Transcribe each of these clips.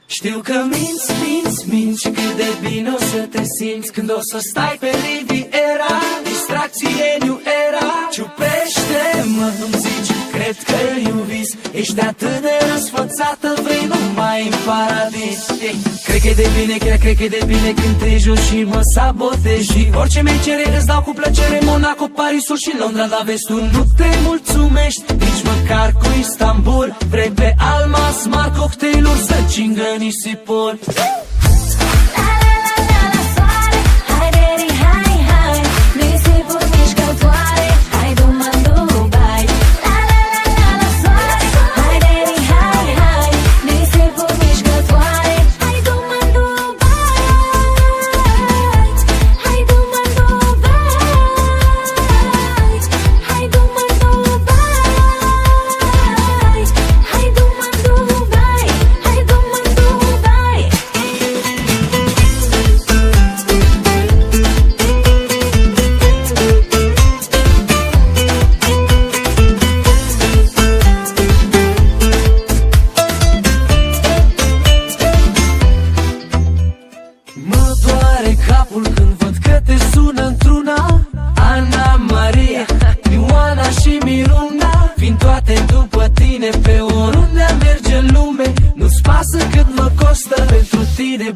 Știu că minți și cât de bine o să te simți când o să stai pe Riviera. Distracție New Era. Ciupește-mă, îmi zici, cred că e un vis. Ești atât de răsfățată, vrei numai în paradis. Cred că e de bine, cred că e de bine când te joci și mă sabotezi. Și orice mi-ai cere îți dau cu plăcere. Monaco, Parisul și Londra, dar vezi, tu nu te mulțumești nici măcar cu Istanbul. Vrei pe Almas, mari cocktailuri să cingă nisipuri.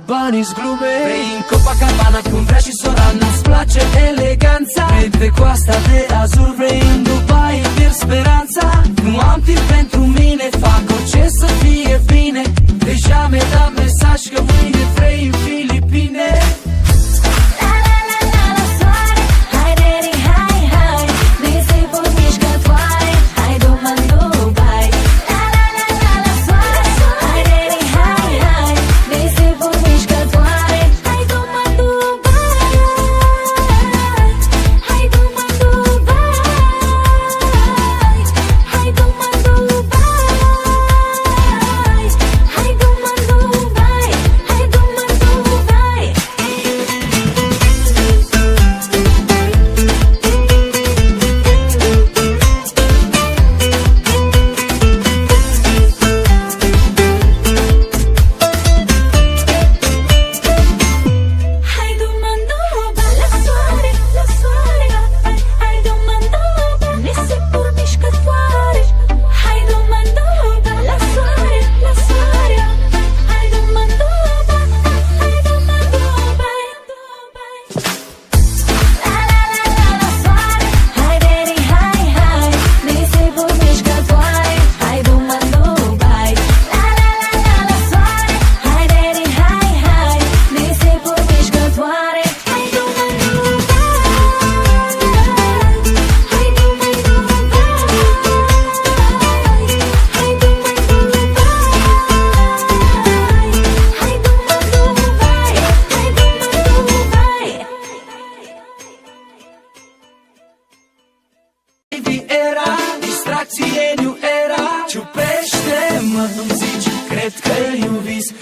Banii-s glume. Vrei în Copacabana cum vrea și Sorana. Îți place eleganța. Vrei pe coasta de Azur. Vrei în Dubai, pierd speranța. Nu am timp pentru mine, fac orice să fie bine. Deja mi-ai dat mesaj că mâine vrei în Filipine.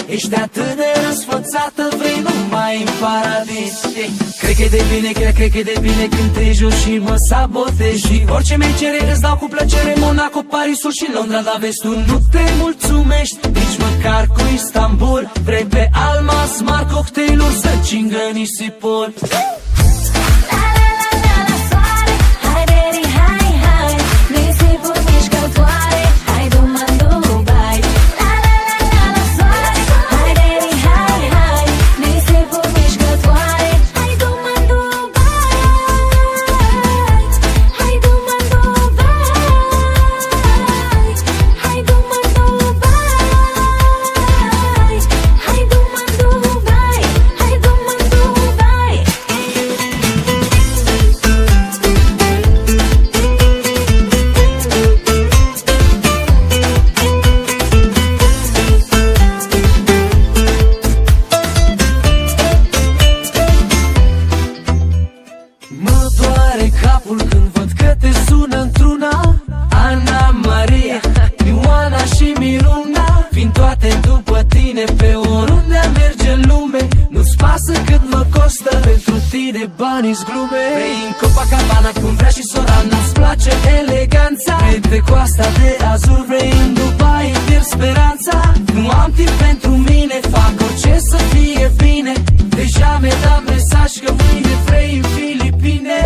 Ești atât de răsfățată, vrei numai în paradis. Cred că e de bine, cred că e de bine când te joci și mă sabotezi. Și orice mi-ai cere îți dau cu plăcere. Monaco, Parisul și Londra, dar vezi, tu nu te mulțumești nici măcar cu Istanbul. Vrei pe Almas, mari cocktailuri să cingă nisipuri. de bani-s glume. Vrei în Copacabana cum vrea și sora, n-ți place eleganța. Vrei pe coasta de Azur, vrei în Dubai, pierd speranța. Nu am timp pentru mine, fac orice să fie bine. Deja mi-ai dat mesaj că mâine vrei în Filipine.